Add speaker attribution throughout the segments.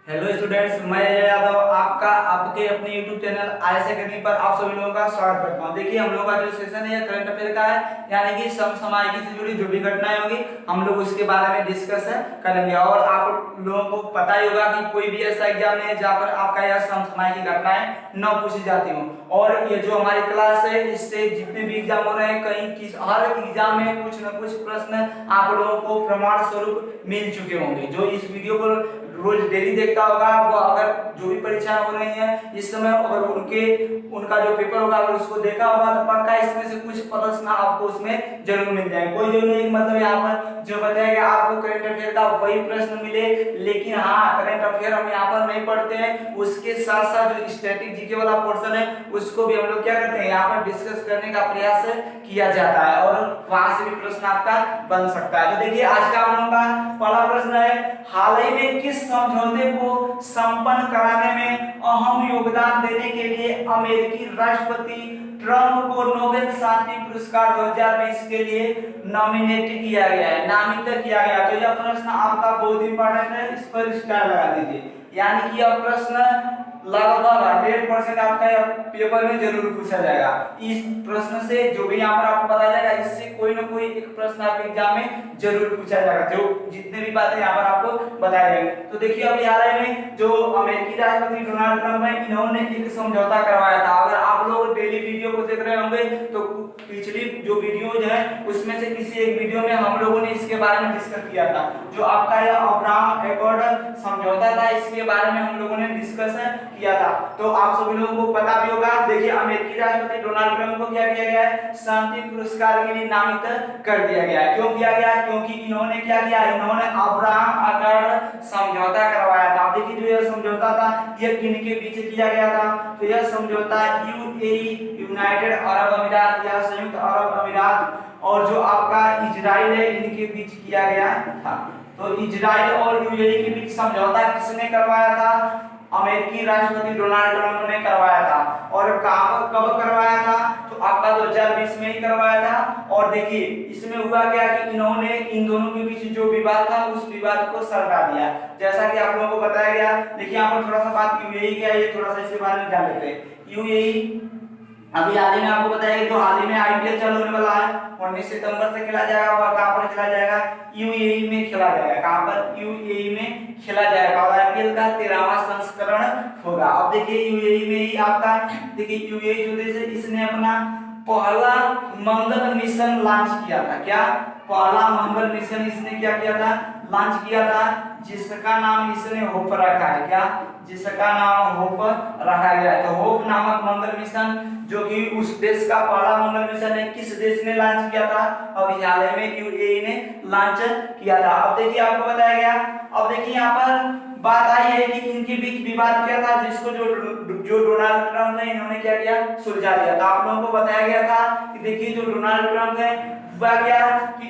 Speaker 1: Hello students, मैं अजय यादव आपका आपके अपने YouTube चैनल आईएएस एकेडमी पर आप सभी लोगों का स्वागत करता हूं। देखिए, हम लोगों का जो सेशन है करंट अफेयर का है, यानी कि समसामयिकी से जुड़ी जो भी घटनाएं होगी हम लोग उसके बारे में डिस्कस करेंगे। और आप लोगों को पता ही होगा कि कोई भी ऐसा एग्जाम नहीं है जहाँ पर आपका यह समसामयिक घटनाएं न पूछी जाती हो। और ये जो हमारी क्लास है, इससे जितने भी एग्जाम हो रहे हैं, कहीं किस हर एग्जाम में कुछ न कुछ प्रश्न आप लोगों को प्रमाण स्वरूप मिल चुके होंगे। जो इस वीडियो को रोज डेली देखता होगा, वो अगर जो भी परीक्षाएं हो रही हैं इस समय, अगर उनका जो पेपर होगा अगर उसको देखा होगा तो पक्का इसमें से कुछ प्रश्न आपको उसमें जरूर मिल जाएंगे। कोई जो नहीं, मतलब यहाँ पर जो बताएगा आपको करंट अफेयर का वही प्रश्न मिले, लेकिन हाँ, करंट अफेयर हम यहाँ पर नहीं पढ़ते हैं, उसके साथ साथ जो स्टैटिक जीके वाला पोर्शन है उसको भी हम लोग क्या करते हैं, यहाँ पर डिस्कस करने का प्रयास किया जाता है और वहां से भी प्रश्न आपका बन सकता है। तो देखिए, आज का हम लोगों का पहला प्रश्न है, हाल ही में किस समझौते को संपन्न कराने में अहम योगदान देने के लिए अमेरिकी राष्ट्रपति ट्रंप को नोबेल शांति पुरस्कार 2020 के लिए नॉमिनेट किया गया है, नामित किया गया। तो यह प्रश्न आपका बहुत इंपॉर्टेंट है, इस पर स्टार लगा दीजिए। यानी कि यह प्रश्न लगभग 100% आपका पेपर में जरूर पूछा जाएगा। इस प्रश्न से जो भी यहाँ पर आपको बताया जाएगा, इससे कोई ना कोई एक प्रश्न आपके एग्जाम में जरूर पूछा जाएगा, जो जितने भी बातें यहाँ पर आपको बताए जाएंगे। तो देखिए, अभी हाल ही में जो अमेरिकी राष्ट्रपति डोनाल्ड ट्रंप है, इन्होंने एक समझौता करवाया था। अगर आप लोग डेली वीडियो को देख रहे होंगे तो पिछली जो वीडियोज है उसमें से किसी एक वीडियो में हम लोगों ने इसके बारे में डिस्कस किया था। जो आपका यह अब्राहम एकॉर्ड समझौता था, इसके बारे में हम लोगों ने डिस्कस किया था। तो आप सभी लोगों को पता भी होगा। देखिए, अमेरिकी राष्ट्रपति डोनाल्ड ट्रंप को क्या किया गया है, शांति पुरस्कार के लिए नामित कर दिया गया है। क्यों किया गया? क्योंकि इन्होंने क्या किया, इन्होंने अब्राहम एकॉर्ड समझौता करवाया था। देखिए, जो यह समझौता था यह किनके बीच किया गया था? तो यह समझौता यूएई, यूनाइटेड अरब अमीरात या संयुक्त अरब अमीरात और जो आपका इजराइल है, इनके बीच किया गया था। तो इजराइल और यूएई के बीच समझौता किसने करवाया था? अमेरिकी राष्ट्रपति डोनाल्ड ट्रंप ने करवाया था। और कब करवाया था? तो आपका 2020 में ही करवाया था। और देखिए, इसमें हुआ क्या कि इन्होंने इन दोनों के बीच जो विवाद था उस विवाद को सलटा दिया, जैसा कि आप लोगों को बताया गया। देखिए, यहाँ पर थोड़ा सा बात यूएई की है, ये थोड़ा सा इसके बारे में जान लेते हैं। यूएई अभी हाल ही में आपको बताया जो हाल ही में आईपीएल चालू होने वाला है, 19 सितंबर से खेला जाएगा। और कहां पर खेला जाएगा? यूएई में खेला जाएगा। कहां पर? यूएई में खेला जाएगा। और आईपीएल का 13वां संस्करण होगा। अब देखिए, यूएई में ही आपका, देखिए यूएई जो देश है इसने अपना पहला मंगल मिशन लॉन्च किया था। क्या? पहला मंगल मिशन इसने क्या किया था? लॉन्च किया था, जिसका नाम इसने होप रखा है। क्या? जिसका नाम होप रखा गया है। तो होप नामक मंगल मिशन, जो कि उस देश का पहला मंगल मिशन है, किस देश ने लॉन्च किया था? अभी हाल ही में यूएई ने लॉन्च किया था। अब देखिए, आपको बताया गया। अब देखिए, यहाँ पर बात आई है कि इनके बीच विवाद क्या था, जिसको जो डोनाल्ड ट्रंप ने इन्होंने क्या किया, सुलझा दिया था। आप लोगों को बताया गया था कि देखिए, जो डोनाल्ड ट्रंप है वह क्या कि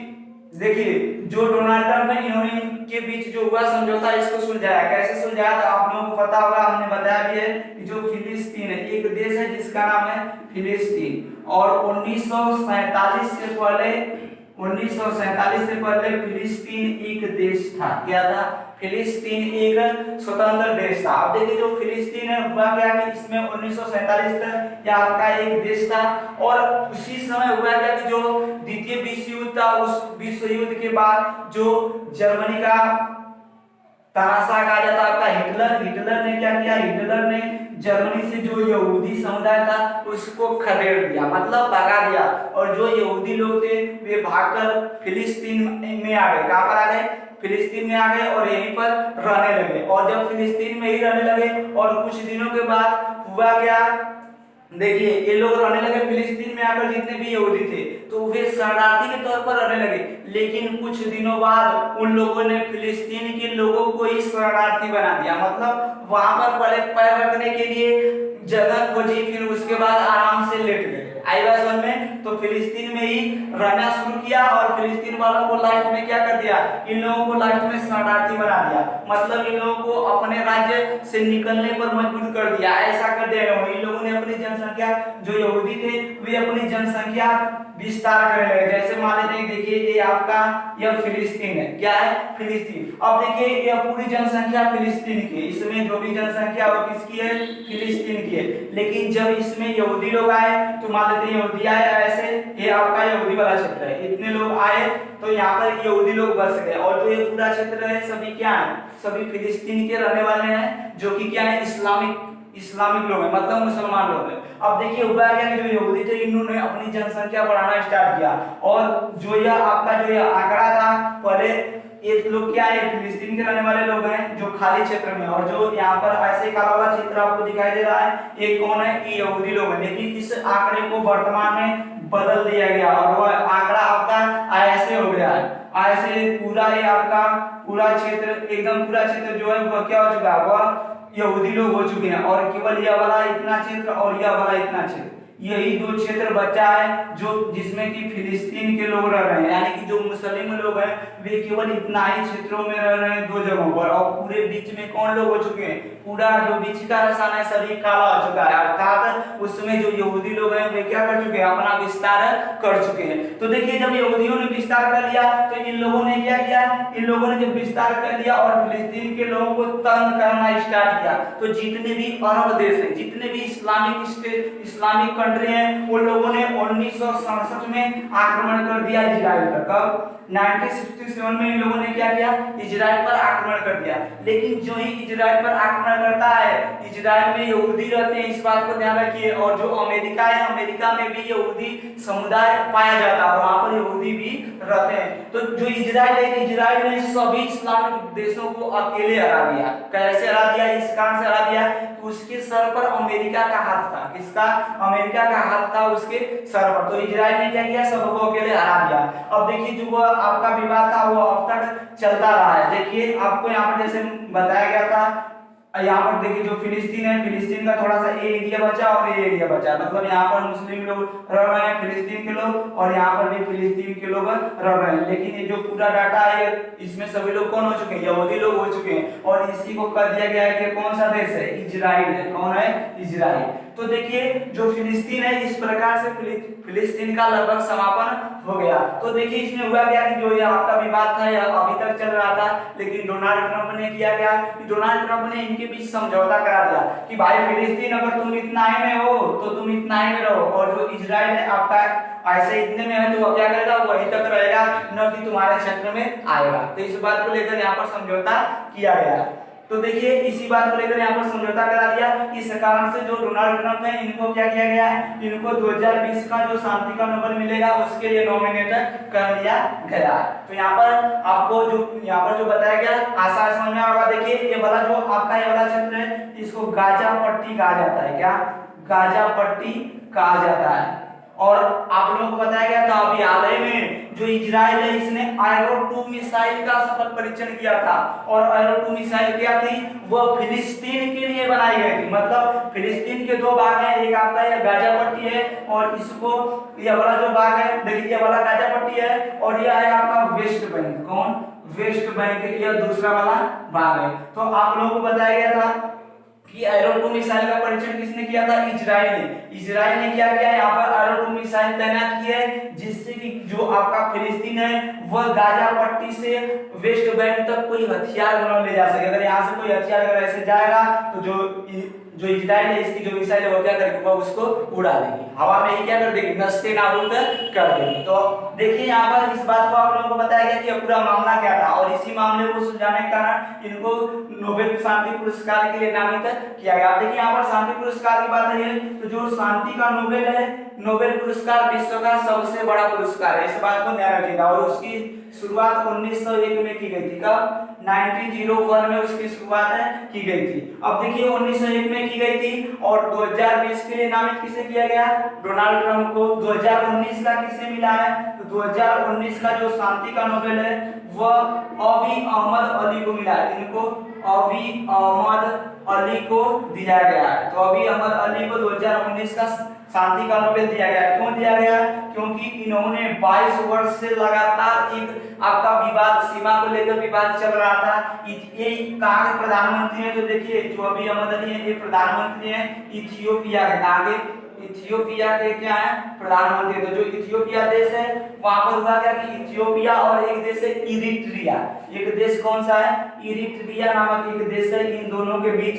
Speaker 1: देखिए, जो डोनाल्ड ट्रंप है इन्होंने इनके बीच जो हुआ समझौता इसको सुलझाया। कैसे सुलझाया? तो आप लोगों को पता होगा, हमने बताया भी है कि जो फिलिस्तीन है, एक देश है जिसका नाम है फिलिस्तीन। और 1947 से पहले फिलिस्तीन एक देश था। क्या था? फिलिस्तीन एक स्वतंत्र देश था। अब देखिए, जो फिलिस्तीन है हुआ क्या कि इसमें 1947 तक यह आपका एक देश था। और उसी समय हुआ क्या कि जो द्वितीय विश्व युद्ध था, उस विश्व युद्ध के बाद जो जर्मनी का तानाशाह कहा जाता आपका हिटलर ने क्या किया? हिटलर ने जर्मनी से जो यहूदी समुदाय था उसको खदेड़ दिया, मतलब भगा दिया। और जो यहूदी लोग थे वे भागकर फिलिस्तीन में आ गए। कहां पर आ गए? फिलिस्तीन में आ गए और यहीं पर रहने लगे। और जब फिलिस्तीन में ही रहने लगे और कुछ दिनों के बाद हुआ क्या, देखिए, ये लोग रहने लगे फिलिस्तीन में आकर, जितने भी यहूदी थे तो वे शरणार्थी के तौर पर रहने लगे। लेकिन कुछ दिनों बाद उन लोगों ने फिलिस्तीन के लोगों को ही शरणार्थी बना दिया, मतलब वहां पर पहले पैर रखने के लिए जगह खोजी, फिर उसके बाद आराम से लेट गए। आई बात समझ में? तो फिलिस्तीन में ही रहना शुरू किया और फिलिस्तीन वालों को लास्ट में क्या कर दिया, इन लोगों को लास्ट में शरणार्थी बना दिया, मतलब इन लोगों को अपने राज्य से निकलने पर मजबूर कर दिया। ऐसा कर दिया, इन लोगों ने अपनी जनसंख्या जो यहूदी थे वे अपनी जनसंख्या विस्तार करने लगे। जैसे मान लेते हैं, देखिए ये आपका यह फिलिस्तीन है, क्या है, फिलिस्तीन। अब देखिए यह पूरी जनसंख्या फिलिस्तीन की है, इसमें जो भी जनसंख्या वो किसकी है, फिलिस्तीन की है। लेकिन जब इसमें यहूदी लोग आए तो मान लेते हैं यहूदी आए ऐसे, ये आपका यहूदी वाला क्षेत्र है, इतने लोग आए तो यहाँ पर यहूदी लोग बस गए। और जो ये पूरा क्षेत्र है सभी क्या है, सभी फिलिस्तीन के रहने वाले हैं, जो कि क्या है, इस्लामिक लोग हैं, मतलब मुसलमान लोग हैं। अब देखिए हुआ क्या कि जो यहूदी थे इन्होंने अपनी जनसंख्या बढ़ाना स्टार्ट किया, और जो यह आपका जो यह आंकड़ा था, पहले ये लोग क्या है, फिलिस्तीन के रहने वाले लोग हैं जो खाली क्षेत्र में, और जो यहाँ पर ऐसे काला वाला क्षेत्र आपको दिखाई दे रहा है ये कौन है, ये यहूदी लोग हैं। लेकिन इस आंकड़े को वर्तमान में बदल दिया गया और वह आंकड़ा आपका ऐसे हो गया है, ऐसे पूरा ये आपका पूरा क्षेत्र, एकदम पूरा क्षेत्र जो है वह क्या हो चुका है, वह यहूदी लोग हो चुके हैं। और केवल यह वाला इतना क्षेत्र और यह वाला इतना क्षेत्र, यही दो क्षेत्र बचा है जो जिसमें कि फिलिस्तीन के लोग रह रहे हैं, यानी कि जो मुस्लिम लोग हैं वे केवल इतना ही क्षेत्रों में रह रहे हैं, दो जगहों पर। और पूरे बीच में कौन लोग हो चुके हैं, पूरा जो बीच का रसान है सभी काला हो चुका है, अर्थात उसमें जो यहूदी लोग हैं वे क्या कर चुके हैं, अपना विस्तार कर चुके हैं। तो देखिए जब यहूदियों ने विस्तार कर लिया तो इन लोगों ने क्या किया, इन लोगों ने जब विस्तार कर लिया और फिलिस्तीन के लोगों को तंग करना स्टार्ट किया, तो जितने भी अरब देश हैं, जितने भी इस्लामिक स्टेट, इस्लामिक कंट्री हैं, उन लोगों ने 1967 में आक्रमण कर दिया इजराइल पर। कब, 1967 में इन लोगों ने क्या किया, इजराइल पर आक्रमण कर दिया। लेकिन जो ही इजराइल पर आक्रमण करता है, इजराइल में यहूदी रहते हैं, इस बात को ध्यान रखिए। और जो अमेरिका है, अमेरिका में भी यहूदी समुदाय पाया जाता है, वहां पर यहूदी भी रहते हैं। तो जो इजराइल है, इजराइल ने सभी इस्लामिक देशों को अकेले हरा दिया। कैसे हरा दिया, इस कारण से हरा दिया कि उसके सर पर अमेरिका का हाथ था। किसका, अमेरिका का हाथ था उसके सर पर। तो इजराइल ने क्या किया, सबको अकेले हरा दिया। अब देखिए जो आपका विवाद था वो अब तक चलता रहा है। देखिए आपको यहाँ पर जैसे बताया गया था, यहाँ पर देखिए जो फिलिस्तीन है, फिलिस्तीन का थोड़ा सा एरिया बचा और ये एरिया बचा, मतलब यहाँ पर मुस्लिम लोग रह रहे हैं, फिलिस्तीन के लोग, और यहाँ पर भी फिलिस्तीन के लोग रह रहे हैं। लेकिन ये जो पूरा डाटा है इसमें सभी लोग कौन हो चुके हैं, यहूदी लोग हो चुके हैं। और इसी को कह दिया गया है कि कौन सा देश है, इजराइल है। कौन है, इजराइल। तो देखिए जो फिलिस्तीन है, इस प्रकार से फिलिस्तीन का लगभग समापन हो गया। तो देखिए इसमें हुआ क्या कि जो ये आपका विवाद था यह अभी तक चल रहा था, लेकिन डोनाल्ड ट्रंप ने किया क्या कि डोनाल्ड ट्रंप ने इनके बीच समझौता करा दिया कि भाई फिलिस्तीन अगर तुम इतना ही में हो तो तुम इतना ही में रहो, और जो इजराइल है आपका ऐसे इतने में है तो वह क्या करेगा, वहीं तक रहेगा, न कि तुम्हारे क्षेत्र में आएगा। तो इस बात को लेकर यहाँ पर समझौता किया गया। तो देखिए इसी बात को लेकर यहाँ पर समझौता करा दिया। इस कारण से जो डोनाल्ड ट्रंप है इनको क्या किया गया है, इनको 2020 का जो शांति का नोबेल मिलेगा उसके लिए नॉमिनेट कर दिया गया है। तो यहाँ पर आपको जो यहाँ पर जो बताया गया आसान समझ में आएगा। देखिए ये वाला जो आपका ये वाला क्षेत्र है इसको गाजा पट्टी कहा जाता है। क्या, गाजा पट्टी कहा जाता है। और आप लोगों को बताया गया था अभी हाल में जो इजराइल है इसने एरो 2 मिसाइल का सफल परीक्षण किया था। और एरो 2 मिसाइल क्या थी, वह फिलिस्तीन के लिए बनाई गई थी। मतलब फिलिस्तीन के दो भाग हैं, एक आपका ये गाजा पट्टी है और इसको ये वाला जो भाग है देखिए ये वाला गाजा पट्टी है, और यह है आपका वेस्ट बैंक। कौन, वेस्ट बैंक, यह दूसरा वाला भाग है। तो आप लोगों को बताया गया था कि एरो 2 मिसाइल का परीक्षण किसने किया था, इजराइल ने। इजराइल ने क्या किया, यहाँ पर एरो 2 मिसाइल तैनात किए जिससे कि जो आपका फिलिस्तीन है वह गाजा पट्टी से वेस्ट बैंक तक कोई हथियार न ले जा सके। अगर यहाँ से कोई हथियार अगर ऐसे जाएगा तो जो इजराइल है इसकी जो मिसाइल है वो क्या करेगी, वो उसको उड़ा देगी, हवा में ही क्या कर देगी, नष्टे नाबूद कर देगी। तो देखिए यहाँ पर इस बात को आप लोगों को बताया गया कि पूरा मामला क्या था, और इसी मामले को सुलझाने के कारण इनको नोबेल शांति पुरस्कार के लिए नामित किया गया। देखिए यहाँ पर शांति पुरस्कार की बात है तो जो शांति का नोबेल है, नोबेल पुरस्कार विश्व का सबसे बड़ा पुरस्कार है, इस बात को ध्यान रखिएगा। और उसकी शुरुआत 1901 में की गई थी। कब, 1901 में उसकी शुरुआत की गई थी। अब देखिए 1901 में की गई थी और 2020 के लिए नामित किसे किया गया, डोनाल्ड ट्रंप को। 2019 का किसे मिला है, तो 2019 का जो शांति का नोबेल है वह अबी अहमद अली को मिला है। इनको अबी अहमद अली को दिया गया है। तो अबी अहमद अली को 2019 का शांति का नोबेल दिया गया। क्यों दिया गया, क्योंकि इन्होंने 22 वर्ष से लगातार एक आपका विवाद, सीमा को लेकर विवाद चल रहा था। ये कहाँ के प्रधानमंत्री हैं, तो देखिए जो अबी अहमद अली हैं ये प्रधानमंत्री हैं इथियोपिया के। कहाँ के, इथियोपिया के क्या है प्रधानमंत्री। तो जो इथियोपिया देश है वहां पर हुआ क्या कि इथियोपिया और एक देश है इरिट्रिया, एक देश कौन सा है इरिट्रिया नामक एक देश है, इन दोनों के बीच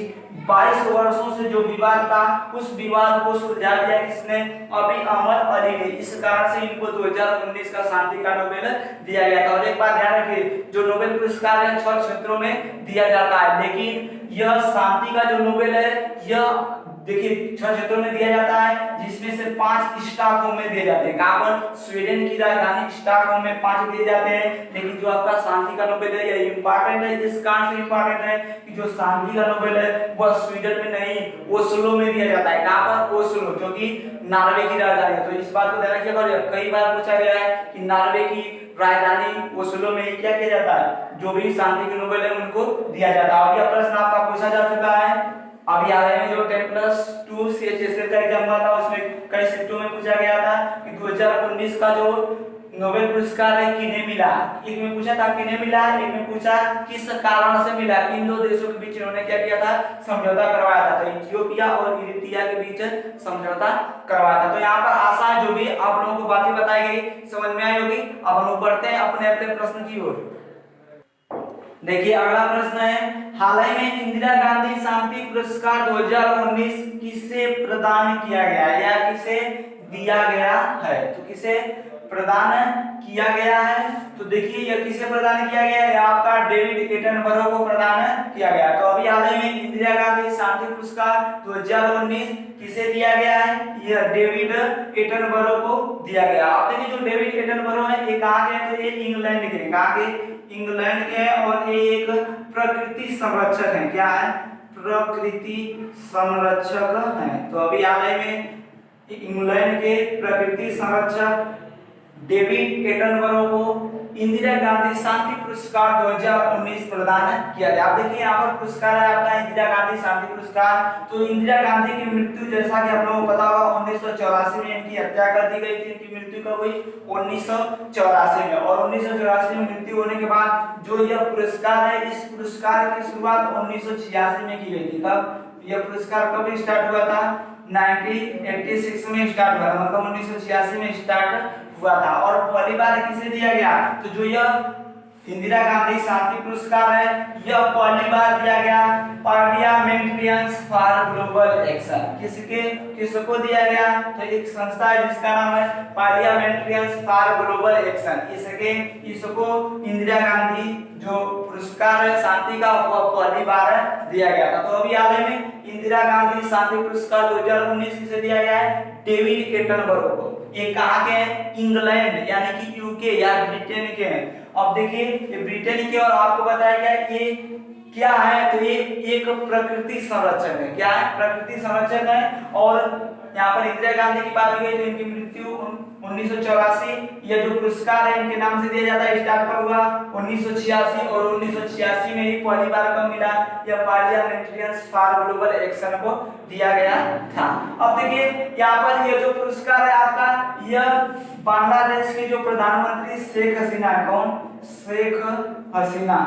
Speaker 1: 22 वर्षों से जो विवाद था उस विवाद को सुलझा दिया किसने अभी अहमद अली ने। इस कारण से इनको 2019 का शांति का नोबेल दिया गया था। और एक बात ध्यान रखिए जो नोबेल पुरस्कार है 6 क्षेत्रों में दिया जाता है, लेकिन यह शांति का जो नोबेल है यह देखिए 6 क्षेत्रों में दिया जाता है, जिसमें से 5 स्टॉकहोम में दिए जाते हैं। कहां पर स्वीडन की राजधानी स्टॉकहोम में 5 दिए जाते हैं। लेकिन जो आपका शांति का नोबेल है यह इंपॉर्टेंट है, इस कारण से इंपॉर्टेंट है कि जो शांति का नोबेल है वह स्वीडन में नहीं ओस्लो में दिया जाता है। कहां पर ओस्लो, जो कि नॉर्वे की राजधानी है। तो इस बात को ध्यान रखिएगा, कई बार पूछा गया है कि नॉर्वे की राजधानी ओस्लो में क्या किया जाता है, जो भी शांति के नोबेल है उनको दिया जाता है। और यह प्रश्न आपका पूछा जा चुका है अभी हाल में जो 10+2 CHSL का एग्जाम हुआ था उसमें कई शिफ्टों में पूछा गया था कि 2019 का जो नोबेल पुरस्कार है किन्हें मिला। एक में पूछा था किन्हें मिला, एक में पूछा किस कारण से मिला। इन दो देशों के बीच इन्होंने क्या किया था समझौता करवाया था। तो इथियोपिया और इरिट्रिया के बीच समझौता करवाया था। तो यहाँ पर आशा जो भी आप लोगों को बातें बताई गई समझ में आई होगी। अब हम लोग बढ़ते हैं अपने अपने प्रश्न की ओर। देखिए अगला प्रश्न है, हाल ही में इंदिरा गांधी शांति पुरस्कार 2019 किसे प्रदान किया गया या किसे दिया गया है। तो किसे प्रदान किया गया है, तो देखिए यह किसे प्रदान किया गया है, आपका डेविड एटनबरो को प्रदान किया गया। तो अभी हाल ही में इंदिरा गांधी शांति पुरस्कार 2019 किसे दिया गया है, यह डेविड एटनबरो को दिया गया। आप देखिए जो डेविड एटनबरो है ये कहाँ के हैं, तो ये इंग्लैंड के, कहाँ के इंग्लैंड के हैं और ये एक प्रकृति संरक्षक हैं। क्या है, प्रकृति संरक्षक हैं। तो अभी हाल ही में इंग्लैंड के प्रकृति संरक्षक डेविड एटनबरो को इंदिरा गांधी शांति पुरस्कार 2019 प्रदान किया गया। आप देखिए यहाँ पर पुरस्कार है आपका इंदिरा गांधी शांति पुरस्कार। तो इंदिरा गांधी की मृत्यु जैसा कि आप लोगों को पता होगा 1984 में इनकी हत्या कर दी गई थी। इनकी मृत्यु कब हुई 1984 में, और 1984 में मृत्यु होने के बाद जो यह पुरस्कार है इस पुरस्कार की शुरुआत 1986 में की गई थी। कब यह पुरस्कार कब स्टार्ट हुआ था, 1986 में स्टार्ट हुआ था, मतलब 1986 में स्टार्ट हुआ था। और पहली बार किसे दिया गया, तो जो यह इंदिरा गांधी शांति पुरस्कार है यह पहली बार दिया गया पार्लियामेंट्रियंस फॉर ग्लोबल एक्शन। किसको दिया गया, तो एक संस्था है जिसका नाम है पार्लियामेंट्रियंस फॉर ग्लोबल एक्शन। इसको इंदिरा गांधी जो पुरस्कार है शांति का वह पहली बार दिया गया था। तो अभी हाल ही में इंदिरा गांधी शांति पुरस्कार 2019 किसे दिया गया है, डेविड एटनबरो को। ये कहाँ के हैं, इंग्लैंड यानी कि यूके या ब्रिटेन के हैं। अब देखिए ये ब्रिटेन के, और आपको बताया गया ये क्या है, तो ये एक प्रकृति संरक्षक है। क्या है, प्रकृति संरक्षक है। और यहाँ पर इंदिरा गांधी की बात हुई तो इनकी मृत्यु 1984, यह जो पुरस्कार है इनके नाम से दिया जाता है, स्टार्ट पर हुआ 1986 और 1986 में ही पहली बार कब मिला, यह पार्लियामेंट्रियंस फॉर ग्लोबल एक्शन को दिया गया था। अब देखिए यहाँ पर यह जो पुरस्कार है आपका, यह बांग्लादेश के जो प्रधानमंत्री शेख हसीना है, कौन, शेख हसीना,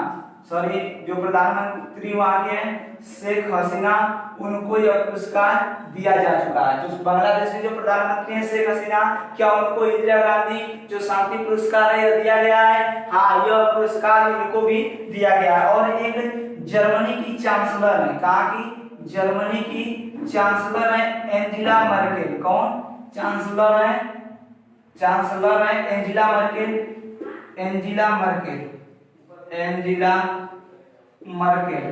Speaker 1: सॉरी जो प्रधानमंत्री वहां के हैं शेख हसीना, उनको यह पुरस्कार दिया जा चुका है। जो बांग्लादेश के जो प्रधानमंत्री हैं शेख हसीना, क्या उनको इंदिरा गांधी जो शांति पुरस्कार है यह दिया गया है, हाँ यह पुरस्कार इनको भी दिया गया है। और एक जर्मनी की चांसलर है, कहाँ की, जर्मनी की चांसलर है एंजेला मर्केल। कौन चांसलर है, चांसलर है Angela Merkel, Angela Merkel, Angela Merkel.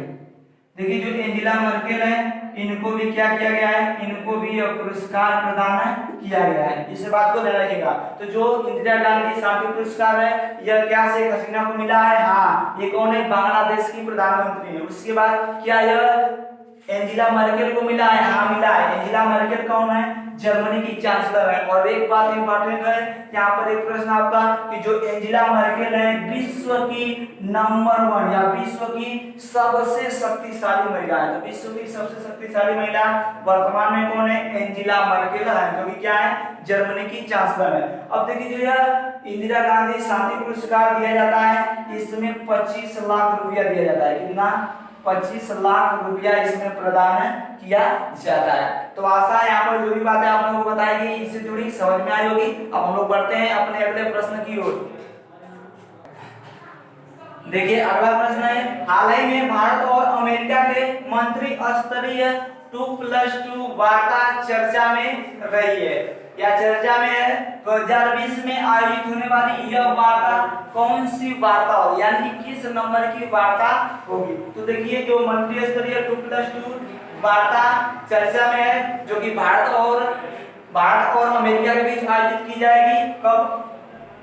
Speaker 1: देखिए जो एंजेला मर्केल है इनको भी क्या किया गया है, इनको भी यह पुरस्कार प्रदान किया गया है। इस बात को ध्यान रखिएगा। तो जो इंदिरा गांधी शांति पुरस्कार है यह क्या शेख हसीना को मिला है, हाँ ये कौन है, बांग्लादेश की प्रधानमंत्री है। उसके बाद क्या यह एंजेला मर्केल को मिला है, हाँ मिला है। एंजेला मर्केल कौन है, जर्मनी की चांसलर है। और एक बात इंपॉर्टेंट है यहाँ पर एक प्रश्न आपका कि जो एंजेला मर्केल है विश्व की नंबर 1 या विश्व की सबसे शक्तिशाली महिला है। तो विश्व की सबसे शक्तिशाली महिला वर्तमान में कौन है, एंजेला मर्केल है, जो कि क्या है, जर्मनी की चांसलर है। अब देखिए जो यह इंदिरा गांधी शांति पुरस्कार दिया जाता है इसमें 25 लाख रुपया दिया जाता है। कितना, 25 लाख रुपया इसमें प्रदान किया जाता है। तो आशा है यहाँ पर जो भी बातें आप लोगों को बताई गई इससे जुड़ी समझ में आई होगी। अब हम लोग बढ़ते हैं अपने अगले प्रश्न की ओर। देखिए अगला प्रश्न है, हाल ही में भारत और अमेरिका के मंत्री स्तरीय 2+2 वार्ता चर्चा में रही है या चर्चा में है। 2020 में आयोजित होने वाली यह वार्ता कौन सी वार्ता होगी, यानी किस नंबर की वार्ता होगी। तो देखिए जो मंत्री स्तरीय 2+2 वार्ता चर्चा में है जो कि भारत और अमेरिका के बीच आयोजित की जाएगी, कब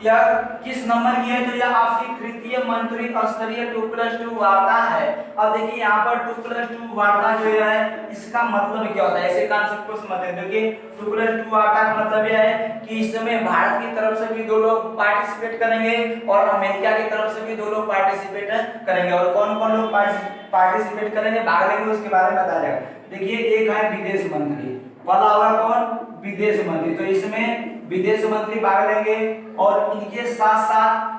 Speaker 1: या किस नंबर की है, तो यह आपकी तृतीय मंत्री स्तरीय 2+2 वार्ता है। अब देखिए यहाँ पर 2+2 वार्ता जो है इसका मतलब क्या होता है, ऐसे कॉन्सेप्ट को समझते हैं। देखिए 2+2 वार्ता का मतलब यह है कि इसमें भारत की तरफ से भी 2 लोग पार्टिसिपेट करेंगे और अमेरिका की तरफ से भी 2 लोग पार्टिसिपेट करेंगे। और कौन कौन लोग पार्टिसिपेट करेंगे, भाग लेंगे, उसके बारे में बताया जाएगा। देखिए एक है विदेश मंत्री, वाला होगा कौन, विदेश मंत्री। तो इसमें विदेश मंत्री भाग लेंगे और इनके साथ साथ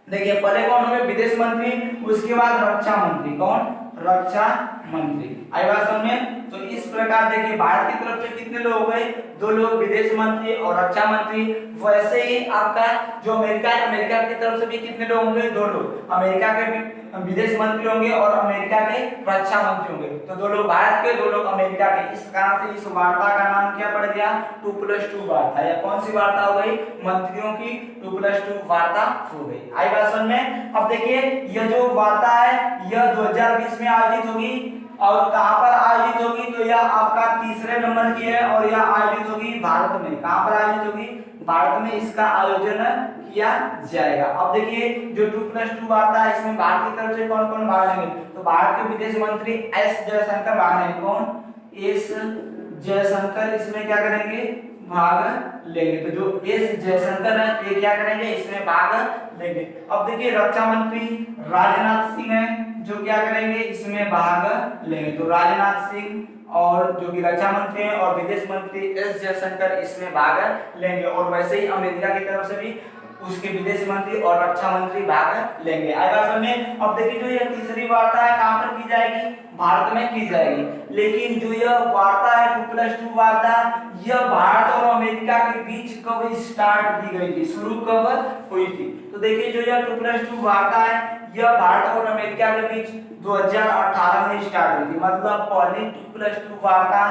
Speaker 1: देखिए पहले कौन होंगे, विदेश मंत्री, उसके बाद रक्षा मंत्री। कौन, रक्षा मंत्री। आई बात समझ में। तो इस प्रकार देखिए भारत की तरफ से कितने लोग हो गए, 2 लोग विदेश मंत्री और रक्षा मंत्री। वैसे ही आपका जो अमेरिका की तरफ से भी कितने लोग होंगे, 2 लोग अमेरिका के विदेश मंत्री होंगे और अमेरिका के रक्षा मंत्री होंगे। तो 2 लोग भारत के, 2 लोग अमेरिका के। इस कारण से इस वार्ता का नाम क्या पड़ गया, 2+2 वार्ता। या कौन सी वार्ता हो गई, मंत्रियों की 2+2 वार्ता हो गई। आई बात समझ में। अब देखिए यह जो वार्ता है यह 2020 में आयोजित होगी और कहां पर आयोजित होगी, तो यह आपका तीसरे नंबर की है और यह आयोजित होगी भारत में। कहां पर आयोजित होगी, भारत में इसका आयोजन किया जाएगा। अब देखिए जो 2+2 वार्ता है इसमें भारत की तरफ से कौन कौन भाग लेंगे, तो भारत के विदेश मंत्री एस जयशंकर भाग लेंगे। कौन, एस जयशंकर इसमें क्या करेंगे, भाग लेंगे। तो जो एस जयशंकर है ये क्या करेंगे, इसमें भाग लेंगे। अब देखिए रक्षा मंत्री राजनाथ सिंह है जो क्या करेंगे, इसमें भाग लेंगे। तो राजनाथ सिंह और जो कि रक्षा मंत्री हैं और विदेश मंत्री एस जयशंकर इसमें भाग लेंगे। और वैसे ही अमेरिका की तरफ से भी उसके विदेश मंत्री और रक्षा मंत्री भाग लेंगे। आएगा समझ में। अब देखिए जो यह तीसरी वार्ता है कहां पर की जाएगी, भारत में की जाएगी। लेकिन जो यह वार्ता है 2+2 वार्ता, यह भारत और अमेरिका के बीच कब स्टार्ट की गई थी, शुरू कब हुई थी। तो देखिए जो यह 2+2 वार्ता है यह भारत और अमेरिका के बीच 2018 में स्टार्ट हुई थी। मतलब पहली 2+2 वार्ता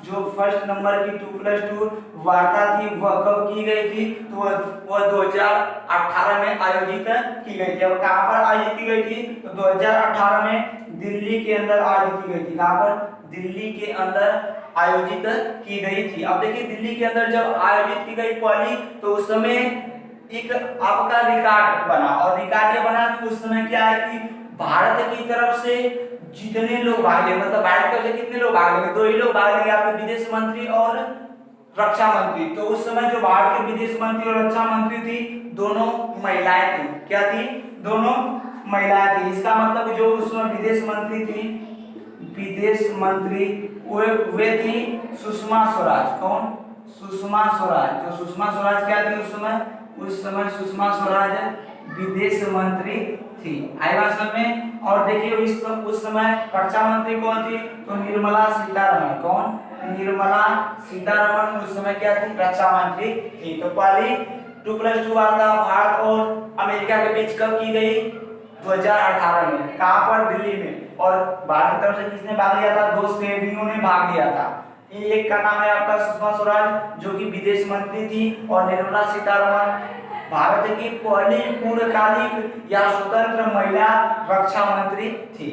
Speaker 1: जो फर्स्ट नंबर की 2+2 वार्ता थी वह कब की गई थी, तो वह 2018 में आयोजित की गई थी। और कहां पर आयोजित की गई थी, तो 2018 में दिल्ली के अंदर आयोजित की गई थी। कहां पर, दिल्ली के अंदर आयोजित की गई थी। अब देखिए दिल्ली के अंदर जब आयोजित की गई पहली, तो उस समय एक आपका रिकॉर्ड बना और रिकॉर्ड ये बना कि उस समय क्या है कि भारत की तरफ से जितने लोग भाग लेंगे, मतलब भारत की तरफ से कितने लोग भाग लेंगे, 2 ही लोग भाग लेंगे, आपके विदेश मंत्री और रक्षा मंत्री। तो उस समय जो भारत के विदेश मंत्री और रक्षा मंत्री थी दोनों महिलाएं थी। क्या थी, दोनों महिलाएं थी। इसका मतलब जो उस समय विदेश मंत्री थी, विदेश मंत्री वे थी सुषमा स्वराज। कौन, सुषमा स्वराज। जो सुषमा स्वराज क्या थी उस समय सुषमा स्वराज विदेश मंत्री थी। आई बात समझ में। और देखिए उस समय रक्षा मंत्री कौन थी, तो निर्मला सीतारमण। कौन, निर्मला सीतारमण उस समय क्या थी, रक्षा मंत्री थी। तो पहली 2+2 वार्ता भारत और अमेरिका के बीच कब की गई, 2018 में। कहां पर, दिल्ली में। और भारत की तरफ से किसने भाग लिया था, 2 श्रेणियों ने भाग लिया था। एक का नाम है आपका सुषमा स्वराज जो कि विदेश मंत्री थी और निर्मला सीतारमण भारत की पहली पूर्णकालिक या स्वतंत्र महिला रक्षा मंत्री थी।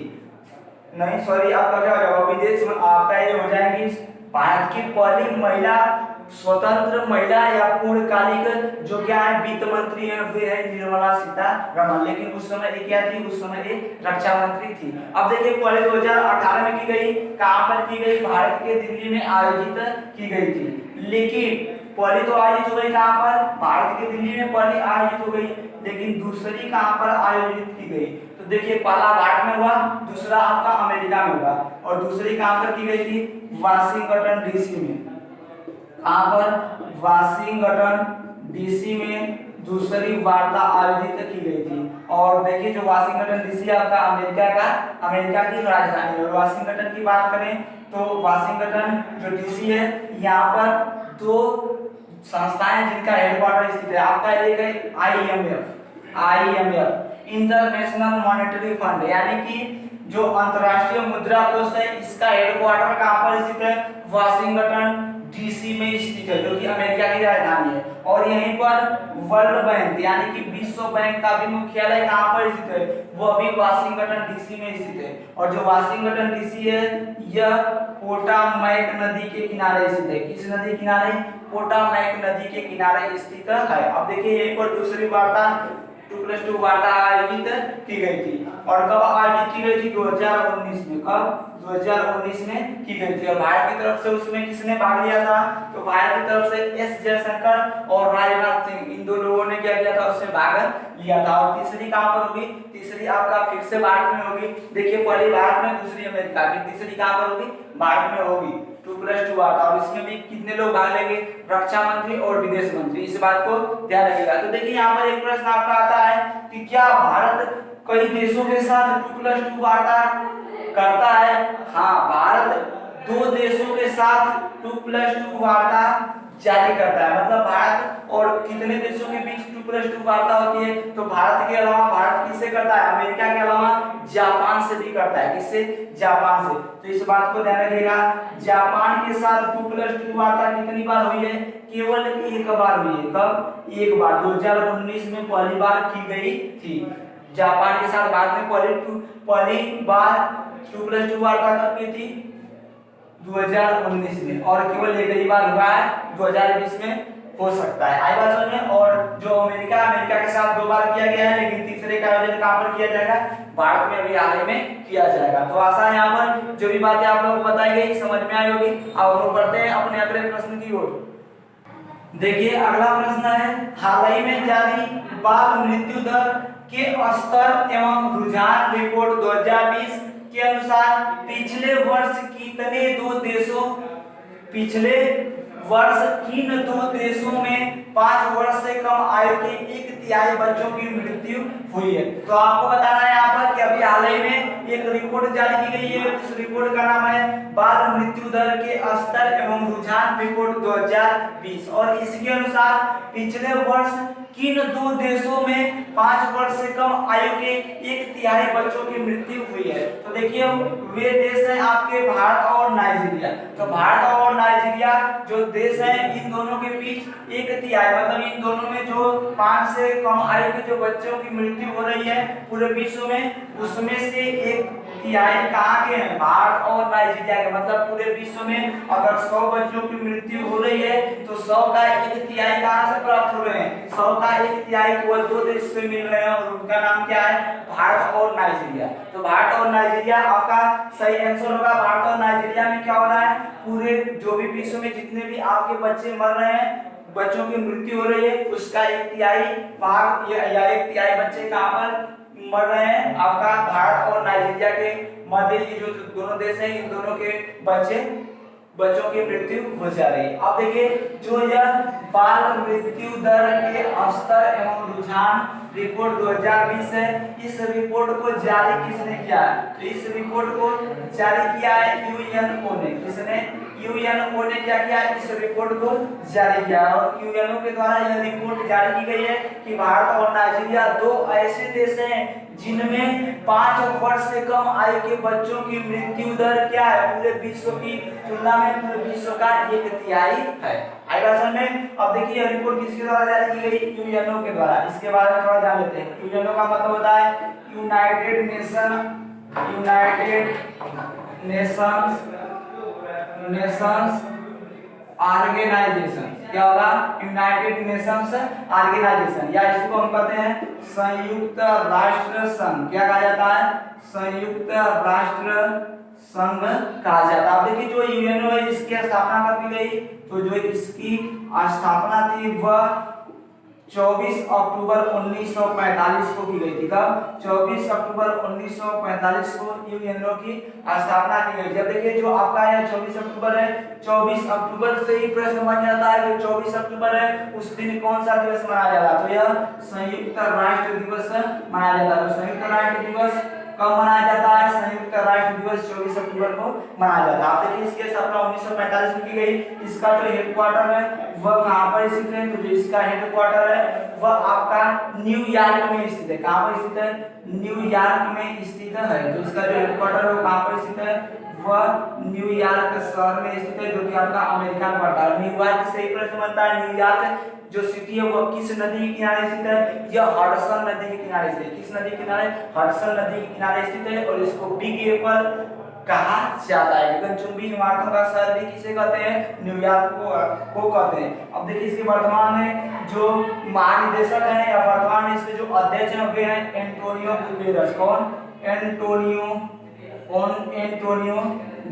Speaker 1: नहीं सॉरी, आपका क्या हो जाएगा, विदेश आपका ये हो जाएगी भारत की पहली महिला स्वतंत्र महिला या पूर्णकालिक जो क्या है वित्त मंत्री है वे है निर्मला सीतारमण। लेकिन उस समय ये क्या थी, उस समय ये रक्षा मंत्री थी। अब देखिए पहले 2018 में की गई, कहां पर की गई, भारत के दिल्ली में आयोजित की गई थी। लेकिन पहली तो आयोजित हो गई कहां पर, भारत के दिल्ली में पहली आयोजित हो गई, लेकिन दूसरी कहां पर आयोजित की गई, तो देखिए पहला भारत में हुआ, दूसरा आपका अमेरिका में हुआ और दूसरी कहां पर की गई थी, वाशिंगटन डीसी में। कहां पर, वाशिंगटन डीसी में दूसरी वार्ता आयोजित की गई थी। और देखिए जो वाशिंगटन डीसी आपका अमेरिका की राजधानी है। वाशिंगटन की बात करें तो वाशिंगटन जो डीसी है, यहाँ पर दो संस्थाएं जिनका हेडक्वार्टर स्थित है। आपका एक है आईएमएफ इंटरनेशनल मॉनेटरी फंड, यानी कि जो अंतर्राष्ट्रीय मुद्रा कोष है, इसका हेडक्वार्टर कहाँ पर स्थित है? वाशिंगटन डीसी में स्थित है, जो कि अमेरिका की राजधानी है। और यहीं पर वर्ल्ड बैंक यानी कि विश्व बैंक का भी मुख्यालय कहाँ पर स्थित है? वह भी वाशिंगटन डीसी में स्थित है। और जो वाशिंगटन डीसी है, यह पोटामैक नदी के किनारे स्थित है। किस नदी के किनारे? पोटामैक नदी के किनारे स्थित है। अब देखिए यहीं पर दूसरी वार्ता 2+2 वार्ता आयोजित की गई थी। और कब आयोजित की गई थी? 2019 में। कब? 2019 में की गई थी। और भारत की तरफ से उसमें किसने भाग लिया था? तो भारत की तरफ से एस जयशंकर और राजनाथ सिंह, इन दो लोगों ने क्या किया था? उसमें भाग लिया था। और तीसरी कहां पर होगी? तीसरी आपका फिर से भारत में होगी। देखिए पहली भारत में, दूसरी अमेरिका की, तीसरी कहां पर होगी? भारत में होगी। 2+2 वार्ता। और इसमें भी कितने लोग भाग लेंगे? रक्षा मंत्री और विदेश मंत्री। इस बात को ध्यान रखिएगा। तो देखिए यहाँ पर एक प्रश्न आपका आता है कि क्या भारत कई देशों के साथ 2+2 वार्ता करता है? हाँ, भारत 2 देशों के साथ 2+2 वार्ता जारी करता है। मतलब भारत और कितने देशों के बीच 2+2 वार्ता होती है? तो भारत के अलावा, भारत किससे करता है? अमेरिका के अलावा जापान से भी करता है। किससे? जापान से। तो इस बात को ध्यान रखिएगा, जापान के साथ 2+2 वार्ता कितनी बार हुई है? केवल एक बार हुई है। कब? एक बार 2019 में पहली बार की गई थी। जापान के साथ भारत में पहली बार 2+2 वार्ता कब की थी? 2019 में। और केवल एक ही बार हुआ है 2020 में, हो सकता है। आई बात समझ में? और जो अमेरिका के साथ 2 बार किया गया है, लेकिन तीसरे का आयोजन कहां पर किया जाएगा? भारत में अभी हाल ही में किया जाएगा। तो आशा है यहाँ पर जो भी बातें आप लोगों को बताई गई समझ में आई होगी। अब हम बढ़ते हैं अपने अगले प्रश्न की ओर। देखिए अगला प्रश्न है, हाल ही में जारी बाल मृत्यु दर के स्तर एवं रुझान रिपोर्ट 2020 के अनुसार पिछले वर्ष किन दो देशों में 5 वर्ष से कम आयु के 1/3 बच्चों की मृत्यु हुई है? तो आपको बताना है यहाँ पर कि अभी हाल ही में एक रिपोर्ट जारी की गई है। उस रिपोर्ट का नाम है बाल मृत्यु दर के स्तर एवं रुझान रिपोर्ट 2020। और इसके अनुसार पिछले वर्ष किन 2 देशों में 5 वर्ष से कम आयु के 1/3 बच्चों की मृत्यु हुई है? तो देखिए वे देश हैं आपके भारत और नाइजीरिया। तो भारत और नाइजीरिया जो देश है, इन दोनों के बीच 1/3 मतलब इन दोनों में जो 5 से कम आयु के जो बच्चों की मृत्यु हो रही है पूरे विश्व में, उसमें से 1/3 कहाँ के हैं? भारत और नाइजीरिया के। मतलब पूरे विश्व में अगर 100 बच्चों की मृत्यु हो रही है तो 100 का 1/3 कहाँ से प्राप्त हो रहे हैं? 100 का 1/3 केवल 2 देश से मिल रहे हैं और उनका नाम क्या है? भारत और नाइजीरिया। तो भारत और नाइजीरिया आपका सही आंसर होगा। भारत और नाइजीरिया में क्या हो रहा है? पूरे जो भी विश्व में जितने भी आपके बच्चे मर रहे हैं, बच्चों की मृत्यु हो रही है, उसका 1/3 भाग या 1/3 बच्चे कहाँ पर मर रहे हैं? आपका भारत और नाइजीरिया के मध्य ये जो दोनों देश हैं, इन दोनों के बच्चों की मृत्यु हो जा रही है। अब देखिए जो यह बाल मृत्यु दर के स्तर एवं रुझान रिपोर्ट 2020 है, इस रिपोर्ट को जारी किसने किया है? तो इस रिपोर्ट को जारी किया है यूएनओ ने। किसने? यूएनओ ने क्या किया? इस रिपोर्ट को जारी किया। और यूएनओ के द्वारा यह रिपोर्ट जारी की गई है कि भारत और नाइजीरिया 2 ऐसे देश हैं जिनमें 5 वर्ष से कम आयु के बच्चों की मृत्यु दर क्या है? पूरे विश्व की तुलना में पूरे विश्व का 1/3 है। आएगा समझ में? अब देखिए यह रिपोर्ट किसके द्वारा जारी की गई? यूएनओ के द्वारा। इसके बारे में थोड़ा जान लेते हैं। यूएनओ का मतलब होता है यूनाइटेड नेशंस ऑर्गेनाइजेशन। क्या होगा? यूनाइटेड नेशंस ऑर्गेनाइजेशन, या इसको हम कहते हैं संयुक्त राष्ट्र संघ। क्या कहा जाता है? संयुक्त राष्ट्र संघ कहा जाता है। अब देखिए जो यूएनओ है, इसकी स्थापना कब की गई? तो जो इसकी स्थापना थी वह 24 अक्टूबर 1945 को की गई थी। कब? 24 अक्टूबर 1945 को यूएनओ की स्थापना की गई थी। अब देखिए जो आपका यह 24 अक्टूबर है, 24 अक्टूबर से ही प्रश्न बन जाता है कि 24 अक्टूबर है उस दिन कौन सा दिवस मनाया जाता है? तो यह संयुक्त राष्ट्र दिवस मनाया जाता है। तो संयुक्त राष्ट्र दिवस कब मनाया जाता है? संयुक्त राष्ट्र दिवस 24 अक्टूबर को मनाया जाता है। आप देखिए इसकी स्थापना 1945 में की गई। इसका जो हेडक्वार्टर है वह कहां पर स्थित है? तो जो इसका हेडक्वार्टर है वह आपका न्यूयॉर्क में स्थित है। कहां पर स्थित है? न्यूयॉर्क में स्थित है। तो इसका जो हेडक्वार्टर है वो कहां पर स्थित है? वह न्यूयॉर्क शहर में स्थित है, जो कि आपका अमेरिका में पड़ता है। न्यूयॉर्क से ही प्रश्न बनता है, न्यूयॉर्क जो सिटी है वो किस नदी के किनारे स्थित है? यह हडसन नदी के किनारे स्थित है। किस नदी के किनारे? हडसन नदी के किनारे स्थित है। और इसको बिग एप्पल कहा जाता है। गगनचुंबी इमारतों का शहर भी किसे कहते हैं? न्यूयॉर्क को कहते हैं। अब देखिए इसके वर्तमान में जो महानिदेशक हैं या वर्तमान में इसके जो अध्यक्ष हैं वे हैं एंटोनियो गुतेरस। कौन? Antonio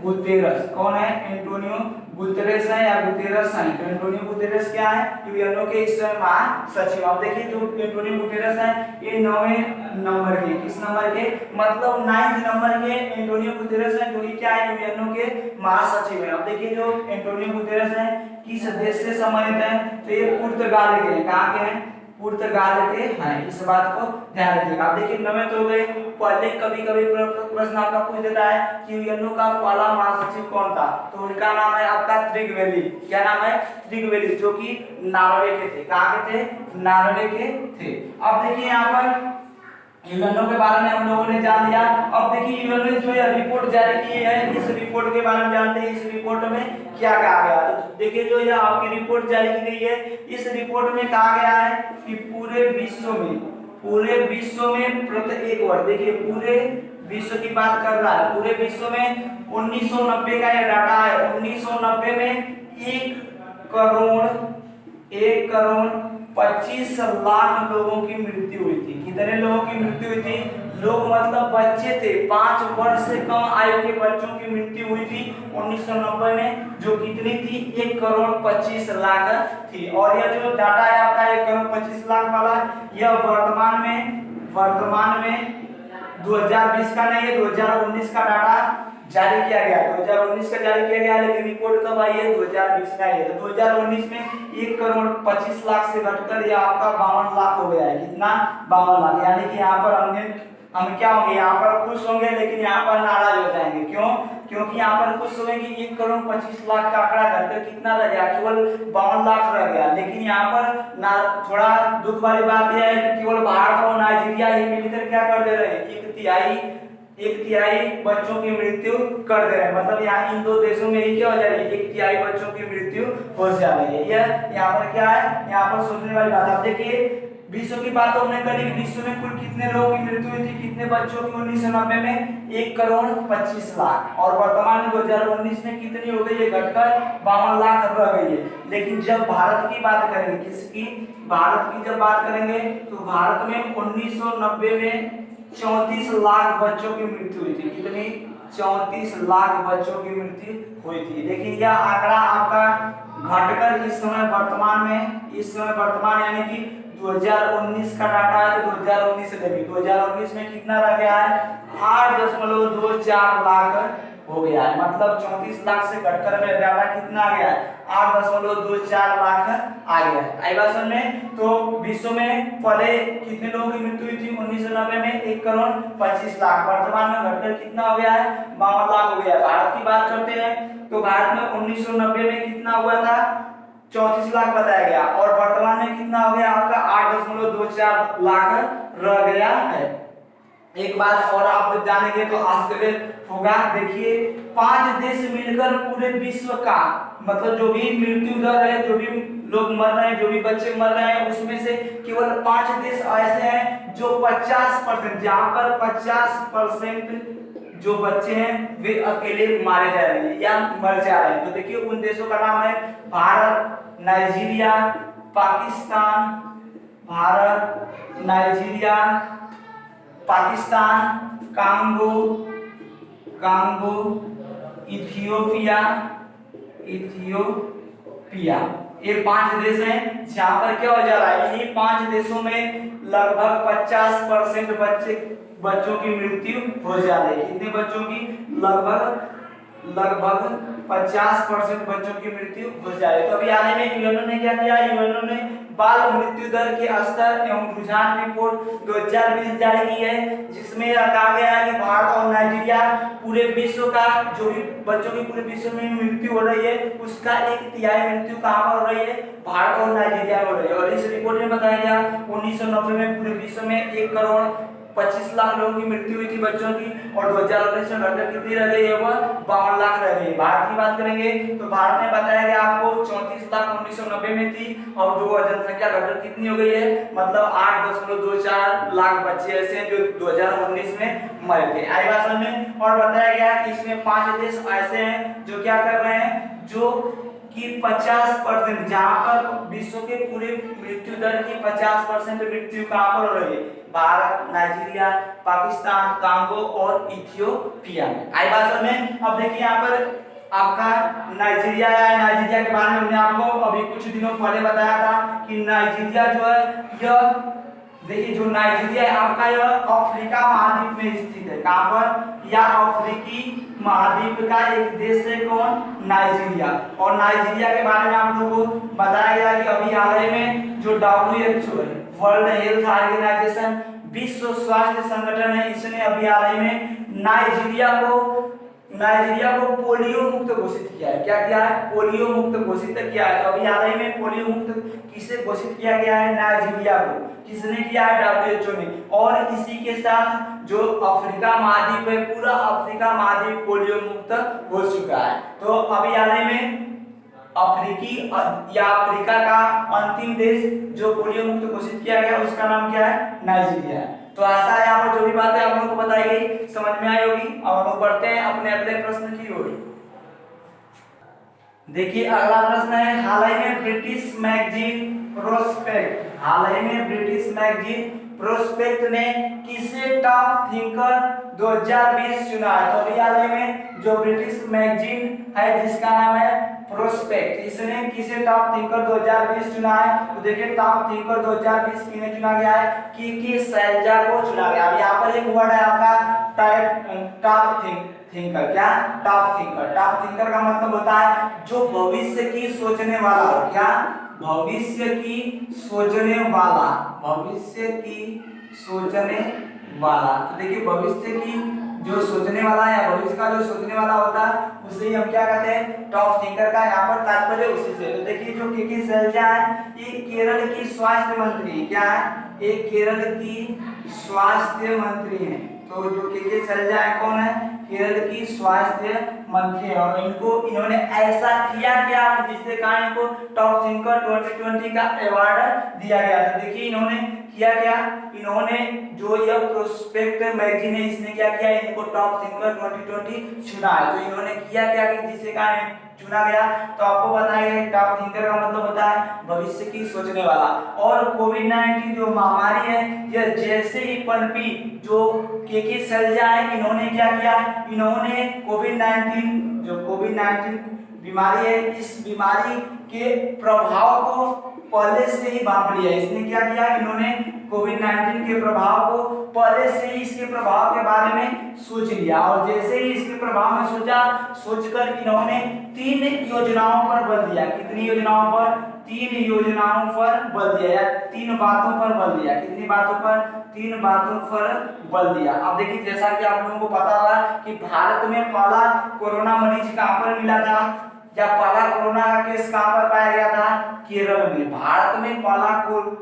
Speaker 1: Guterres. कौन है? एंटोनियो गुतेरस है या गुतेरस है। तो एंटोनियो गुतेरस क्या है? यूएनओ के इस समय महासचिव। अब देखिए जो एंटोनियो गुतेरस है ये 9वें नंबर के, किस नंबर के? मतलब 9th नंबर के एंटोनियो गुतेरस है, जो कि क्या है? यूएनओ के महासचिव है। अब देखिए जो एंटोनियो गुतेरस है किस देश से संबंधित है? तो ये पुर्तगाल के हैं। कहां के हैं? पुर्तगाल के हैं। इस बात को ध्यान रखिएगा। आप देखिए 9वें तो हो गए। पहले कभी-कभी प्रश्न आपका पूछ देता है कि यूएनओ का पहला महासचिव कौन था? तो उनका नाम है आपका त्रिगवेली। क्या नाम है? त्रिगवेली, जो कि नॉर्वे के थे। कहां के थे? नॉर्वे के थे। अब देखिए यहाँ पर यूएनओ के बारे में हम लोगों ने जान लिया। अब देखिए यूएनओ जो यह रिपोर्ट जारी की है इस रिपोर्ट के बारे में जानते हैं। इस रिपोर्ट में क्या कहा गया? तो देखिए जो यह आपकी रिपोर्ट जारी की गई है इस रिपोर्ट में कहा गया है कि पूरे विश्व में प्रत्येक वर्ष, देखिए पूरे विश्व की बात कर रहा है, पूरे विश्व में 1990 का यह डाटा है। 1990 में 1,25,00,000 लोगों की मृत्यु हुई थी। कितने लोगों की मृत्यु हुई थी? लोग मतलब बच्चे थे, 5 वर्ष से कम आयु के बच्चों की मृत्यु हुई थी 1990 में, जो कितनी थी? 1,25,00,000 थी। और यह जो डाटा है आपका 1,25,00,000 वाला, यह वर्तमान में 2020 का नहीं है, 2019 का डाटा जारी किया गया है। 2019 का जारी किया गया, लेकिन रिपोर्ट कब आई है? 2020 का है। तो 2019 में 1,25,00,000 से घटकर यह आपका 52 लाख हो गया है। कितना? 52 लाख। यानी कि यहाँ पर हम क्या होंगे? यहाँ पर खुश होंगे, लेकिन यहाँ पर नाराज हो जाएंगे। क्यों? क्योंकि यहाँ पर खुश होंगे कि 1,25,00,000 का आंकड़ा घटकर कितना रह गया? केवल 52 लाख रह गया। लेकिन यहाँ पर थोड़ा दुख वाली बात यह है कि केवल भारत और नाइजीरिया ही मिलकर क्या कर दे रहे हैं? एक तिहाई बच्चों की मृत्यु कर दे रहे हैं। मतलब यहाँ इन दो देशों में ही क्या हो जा रही है? 1/3 बच्चों की मृत्यु हो जा रही है। यह यहाँ पर क्या है? यहाँ पर सोचने वाली बात। आप देखिए विश्व की बात हमने करी, विश्व में कुल कितने लोगों की मृत्यु हुई थी? कितने बच्चों की 1990 में? 1,25,00,000। और वर्तमान में 2019 में कितनी हो गई है? घटकर 52 लाख रह गई है। लेकिन जब भारत की बात करेंगे, किसकी? भारत की जब बात करेंगे तो भारत में 1990 में 34 लाख बच्चों की मृत्यु हुई थी। कितनी? 34 लाख बच्चों की मृत्यु हुई थी। लेकिन यह आंकड़ा आपका घटकर इस समय वर्तमान यानी कि 2019 का डाटा है। तो 2019 से देखिए 2019 में कितना रह गया है? 8.24 लाख हो गया है। मतलब 34 लाख से घटकर में डाटा कितना आ गया है? 8.24 लाख आ गया है। आई बात समझ में? तो विश्व में पहले कितने लोगों की मृत्यु हुई थी 1990 में? 1,25,00,000। वर्तमान में घटकर कितना हो गया है? 52 लाख हो गया है। भारत की बात करते हैं तो भारत में 1990 में कितना हुआ था? 34 लाख बताया गया। और वर्तमान में कितना हो गया आपका? 8.24 लाख रह गया है। एक बात और आप जानेंगे तो आश्चर्य होगा। देखिए 5 देश मिलकर पूरे विश्व का मतलब जो भी मृत्यु दर है, जो भी लोग मर रहे हैं, जो भी बच्चे मर रहे हैं, उसमें से केवल 5 देश ऐसे हैं जो 50%, जहां पर 50% जो बच्चे हैं वे अकेले मारे जा रहे हैं या मर जा रहे हैं। तो देखिए उन देशों का नाम है Bharat, Nigeria, Pakistan, Congo, Ethiopia, ये 5 देश हैं जहां पर क्या हो जा रहा है, इन्हीं 5 देशों में लगभग 50% बच्चों की मृत्यु हो जा रही है। कितने बच्चों की? लगभग 50% बच्चों की मृत्यु हो जा रही है। तो अभी हाल ही में यूएनओ ने क्या किया, यूएनओ ने बाल मृत्यु दर के स्तर एवं रुझान रिपोर्ट 2020 जारी की है, जिसमें कहा गया है कि भारत और नाइजीरिया पूरे विश्व का जो भी बच्चों की पूरे विश्व में मृत्यु हो रही है उसका 1/3 मृत्यु कहाँ पर हो रही है? भारत और नाइजीरिया में हो रही है। और इस रिपोर्ट में बताया गया 1990 में पूरे विश्व में 1,25,00,000 लोगों की मृत्यु हुई थी बच्चों की, और 2019 में घटकर कितनी रह गई है? वह 52 लाख रह गई है। भारत की बात करेंगे तो भारत में बताया गया आपको 34 लाख 1990 में थी, और जो जनसंख्या घटकर कितनी हो गई है, मतलब 8.24 लाख बच्चे ऐसे हैं जो 2019 में मरे थे। आई बात समझ में। और बताया गया कि इसमें 5 देश ऐसे हैं जो क्या कर रहे हैं, जो कि 50% जहां पर विश्व के पूरे मृत्यु दर की 50% मृत्यु कहां पर हो रही है? भारत, नाइजीरिया, पाकिस्तान, कांगो और इथियोपिया में। आई बात समझ में। अब देखिए यहाँ पर आपका नाइजीरिया है, नाइजीरिया के बारे में हमने आपको अभी कुछ दिनों पहले बताया था कि नाइजीरिया जो है यह, देखिए जो नाइजीरिया है आपका यह अफ्रीका महाद्वीप में स्थित है। कहां पर? या अफ्रीकी महाद्वीप का एक देश है कौन? नाइजीरिया। और नाइजीरिया के बारे में आप लोगों को बताया गया कि अभी हाल ही में जो WHO है, वर्ल्ड हेल्थ ऑर्गेनाइजेशन, विश्व स्वास्थ्य संगठन है, इसने अभी हाल ही में नाइजीरिया को पोलियो मुक्त घोषित किया है। क्या किया है? पोलियो मुक्त घोषित किया है। तो अभी हाल ही में पोलियो मुक्त किसे घोषित किया गया है? नाइजीरिया को। किसने किया है? WHO ने। और इसी के साथ जो अफ्रीका महाद्वीप है, पूरा अफ्रीका महाद्वीप पोलियो मुक्त हो चुका है। तो अभी हाल ही में अफ्रीका का अंतिम देश जो पोलियो मुक्त घोषित किया गया उसका नाम क्या है? नाइजीरिया है। तो आशा है यहाँ पर जो भी बातें आप लोगों को बताई गई समझ में आई होगी। अब हम लोग बढ़ते हैं अपने अगले प्रश्न की ओर। देखिए अगला प्रश्न है, हाल ही में ब्रिटिश मैगजीन प्रोस्पेक्ट ने किसे टॉप थिंकर 2020 चुना है? तो अभी हाल ही में जो ब्रिटिश मैगजीन है जिसका नाम है प्रोस्पेक्ट, इसने किसे टॉप थिंकर 2020 चुना है? तो देखिए टॉप थिंकर 2020 किन्हें चुना गया है? के शैलजा को चुना गया। अब यहाँ पर एक वर्ड है आपका टॉप थिंकर। क्या? Top thinker. टॉप थिंकर का मतलब होता है जो भविष्य की सोचने वाला हो। क्या? भविष्य की सोचने वाला। भविष्य की सोचने वाला। तो देखिए भविष्य की जो सोचने वाला है या भविष्य का जो सोचने वाला होता है उसे हम क्या कहते हैं? टॉप थिंकर का यहाँ पर तात्पर्य उसी से। तो देखिए जो के शैलजा है ये केरल की स्वास्थ्य मंत्री। क्या है? ये केरल की स्वास्थ्य मंत्री है। तो जो के शैलजा है कौन है? केरल की स्वास्थ्य मंत्री है। और इन्होंने ऐसा किया क्या जिससे कारण इनको टॉप थिंकर 2020 का अवार्ड दिया गया। तो देखिए इन्होंने किया क्या, इन्होंने जो यह प्रोस्पेक्ट मैगजीन है इसने क्या किया, इनको टॉप थिंकर 2020 चुना है। तो इन्होंने किया क्या कि जिससे कारण चुना गया। तो आपको बताया टॉप थिंकर का मतलब होता है भविष्य की सोचने वाला। और कोविड-19 जो महामारी है यह जैसे ही पनपी, जो के शैलजा है इन्होंने क्या किया, इन्होंने कोविड-19 बीमारी है, इस बीमारी के प्रभाव को पहले से ही भांप लिया। इसने क्या किया, इन्होंने कोविड-19 के प्रभाव को पहले से ही इसके प्रभाव के बारे में सोच लिया। और जैसे ही इसके प्रभाव में सोचकर इन्होंने 3 योजनाओं पर बल दिया। कितनी योजनाओं पर? 3 योजनाओं पर बल दिया या 3 बातों पर बल दिया। कितनी बातों पर? 3 बातों पर बल दिया। अब देखिए जैसा कि आप लोगों को पता होगा कि भारत में पहला कोरोना मरीज कहां पर मिला था, या पहला कोरोना का केस कहां पर पाया गया था? केरल में। भारत में पहला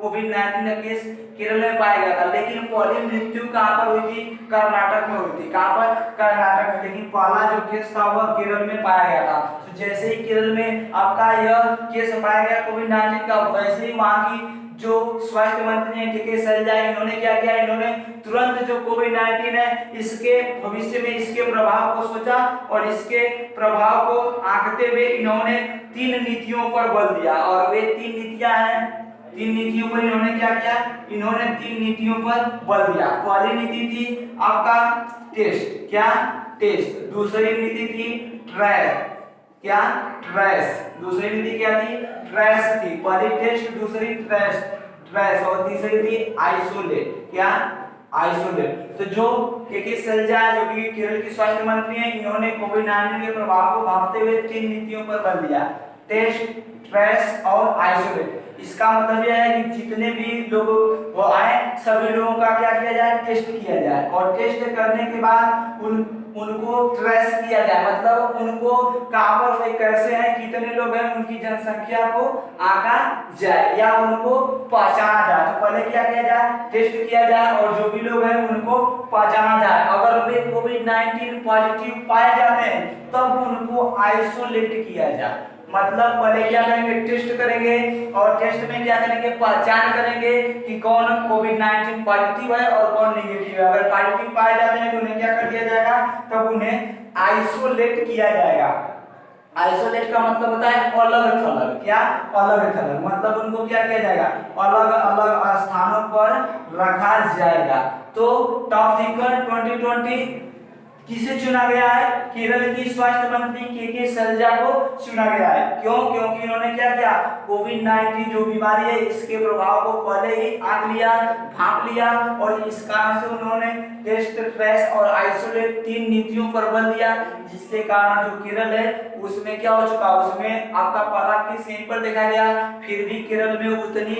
Speaker 1: कोविड-19 का केस केरल में पाया गया था, लेकिन पहली मृत्यु कहां पर हुई थी? कर्नाटक में हुई थी। कहां पर? कर्नाटक में। लेकिन पहला जो केस था वह केरल में पाया गया था। तो जैसे ही केरल में आपका यह केस पाया गया कोविड-19 का, वैसे ही वहां की जो स्वास्थ्य मंत्री हैं के शैलजा, इन्होंने क्या किया, इन्होंने तुरंत जो कोविड-19 है इसके भविष्य में इसके प्रभाव को सोचा और इसके प्रभाव को आंकते हुए इन्होंने 3 नीतियों पर बल दिया। और वे 3 नीतियां हैं, 3 नीतियों पर इन्होंने क्या किया, इन्होंने 3 नीतियों पर बल दिया। पहली नीति थी आपका टेस्ट। क्या? टेस्ट। दूसरी नीति थी ट्रैक। क्या ट्रेस, दूसरी विधि क्या थी ट्रेस थी, पहली टेस्ट दूसरी ट्रेस ट्रेस और तीसरी थी आइसोलेट, क्या आइसोलेट। तो जो के सलजा जो कि केरल के स्वास्थ्य मंत्री हैं, इन्होंने कोविड-19 के प्रभाव को भांपते हुए 3 नीतियों पर बल दिया, टेस्ट ट्रेस और आइसोलेट। इसका मतलब यह है कि जितने भी लोग वो आए सभी लोगों का क्या किया जाए टेस्ट किया जाए और टेस्ट करने के बाद उनको ट्रेस किया जाए, मतलब उनको कहां पर वे कैसे हैं कितने लोग हैं उनकी जनसंख्या को आंका जाए या उनको पहचाना जाए। तो पहले क्या किया जाए टेस्ट किया जाए और जो भी लोग हैं उनको पहचाना जाए। अगर वे कोविड-19 पॉजिटिव पाए जाते हैं तब उनको आइसोलेट किया जाए। मतलब पहले क्या करेंगे टेस्ट करेंगे और टेस्ट में क्या करेंगे पहचान करेंगे कि कौन कोविड-19 पॉजिटिव है और कौन नेगेटिव है। अगर पॉजिटिव पाए जाते हैं तो उन्हें क्या कर दिया जाएगा तब उन्हें आइसोलेट किया जाएगा। आइसोलेट का मतलब होता है अलग थलग, क्या अलग थलग, मतलब उनको क्या किया जाएगा अलग अलग स्थानों पर रखा जाएगा। तो टॉप थिंकर 2020 किसे चुना गया है केरल की स्वास्थ्य मंत्री के सलजा को चुना गया है। क्यों? क्योंकि इन्होंने क्या किया कोविड-19 जो बीमारी है इसके प्रभाव को पहले ही आंक लिया भांप लिया और इस कारण से उन्होंने टेस्ट ट्रेस और आइसोलेट 3 नीतियों पर बल दिया, जिसके कारण जो केरल है उसमें क्या हो चुका उसमें आपका पहला केस यहीं पर देखा गया, फिर भी केरल में उतनी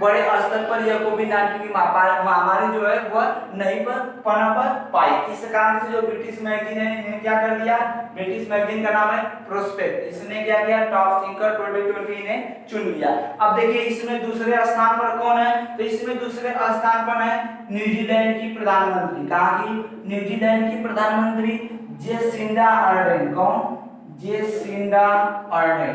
Speaker 1: बड़े स्तर पर यह कोविड-19 की महामारी जो है वह नहीं पनप पाई। इस कारण से जो ब्रिटिश मैगजीन है इन्हें क्या कर दिया, ब्रिटिश मैगजीन का नाम है प्रोस्पेक्ट, इसने क्या किया टॉप थिंकर 2020 ने चुन लिया। अब देखिए इसमें दूसरे स्थान पर कौन है, तो इसमें दूसरे स्थान पर है न्यूजीलैंड की प्रधानमंत्री। कहां की? न्यूजीलैंड की प्रधानमंत्री जेसिंडा अर्डेन। कौन? Jacinda Arden.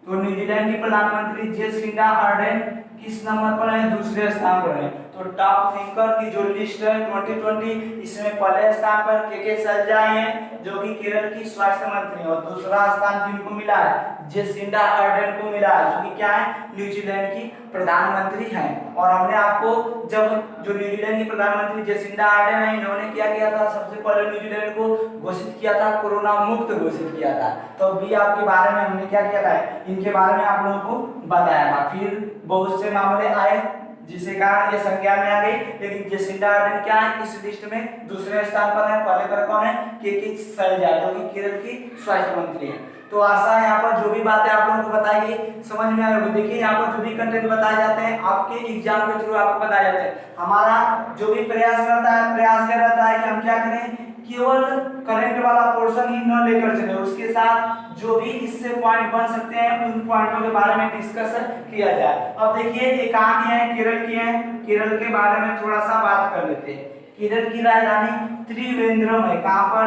Speaker 1: तो न्यूजीलैंड की प्रधानमंत्री जेसिंडा अर्डेन किस नंबर पर है? दूसरे स्थान पर है। तो टॉप थिंकर की जो लिस्ट है 2020 इसमें पहले स्थान पर के सलजा हैं जो कि केरल की स्वास्थ्य मंत्री और दूसरा स्थान किनको मिला है जेसिंडा अर्डेन को मिला है जो कि क्या है न्यूजीलैंड की प्रधानमंत्री हैं। और हमने आपको जब जो न्यूजीलैंड की प्रधानमंत्री जेसिंडा अर्डेन है इन्होंने क्या किया था सबसे पहले न्यूजीलैंड को घोषित किया था कोरोना मुक्त घोषित किया था, तो भी आपके बारे में हमने क्या किया था इनके बारे में आप लोगों को बताया था। फिर बहुत से मामले आए जिसके कारण ये संज्ञान में आ गई, लेकिन जेसिंडा अर्डेन क्या है इस लिस्ट में दूसरे स्थान पर है। पहले पर कौन है के सलजा जो कि केरल की स्वास्थ्य मंत्री है। तो आशा है यहाँ पर जो भी बातें आप लोगों को बताई गई समझ में आ रही। देखिए यहाँ पर जो भी कंटेंट बताए जाते हैं आपके एग्जाम के थ्रू आपको बताए जाते हैं। हमारा जो भी प्रयास करता है प्रयास कर रहता है कि हम क्या करें केवल करंट वाला पोर्शन ही न लेकर चले, उसके साथ जो भी इससे पॉइंट बन सकते हैं उन पॉइंटों के बारे में डिस्कस किया जाए। अब देखिए ये कहाँ की है केरल की है, केरल के बारे में थोड़ा सा बात कर लेते हैं। केरल की राजधानी त्रिवेंद्रम है। कहाँ पर?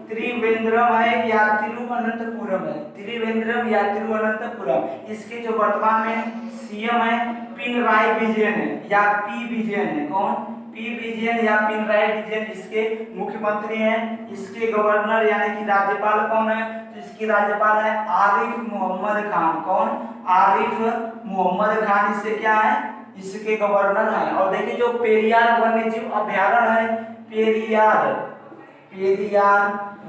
Speaker 1: त्रिवेंद्रम है या तिरुवनंतपुरम है, त्रिवेंद्रम या तिरुवनंतपुरम। इसके जो वर्तमान में सीएम है पिनराई विजयन है या पी विजयन है। कौन? पी विजयन या पिनराई विजयन इसके मुख्यमंत्री हैं। इसके गवर्नर यानी कि राज्यपाल कौन है? तो इसकी राज्यपाल है आरिफ मोहम्मद खान। कौन? आरिफ मोहम्मद खान इससे क्या है इसके गवर्नर हैं। और देखिए जो पेरियार वन्यजीव अभ्यारण्य है पेरियार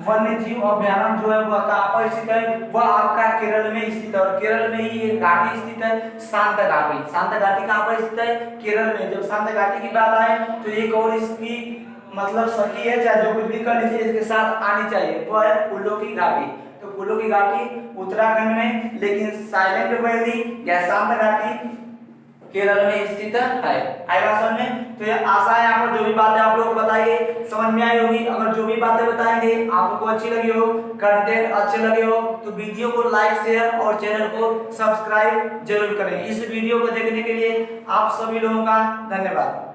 Speaker 1: वन्यजीव अभ्यारण्य जो है वह कहाँ पर स्थित है? वह आपका केरल में स्थित है और केरल में ही ये घाटी स्थित है शांत घाटी। शांत घाटी कहाँ पर स्थित है? केरल में। जब शांत घाटी की बात आए तो एक और इसकी मतलब सखी है चाहे जो कुछ भी कर लीजिए इसके साथ आनी चाहिए, वो है फूलों की घाटी। तो फूलों की घाटी उत्तराखंड में, लेकिन साइलेंट वैली या शांत घाटी केरल में स्थित है। आएगा समझ में? तो ये आशा है यहाँ पर जो भी बातें आप लोग को बताइए समझ में आई होगी। अगर जो भी बातें बताएंगे आपको अच्छी लगी हो कंटेंट अच्छे लगे हो तो वीडियो को लाइक शेयर और चैनल को सब्सक्राइब जरूर करें। इस वीडियो को देखने के लिए आप सभी लोगों का धन्यवाद।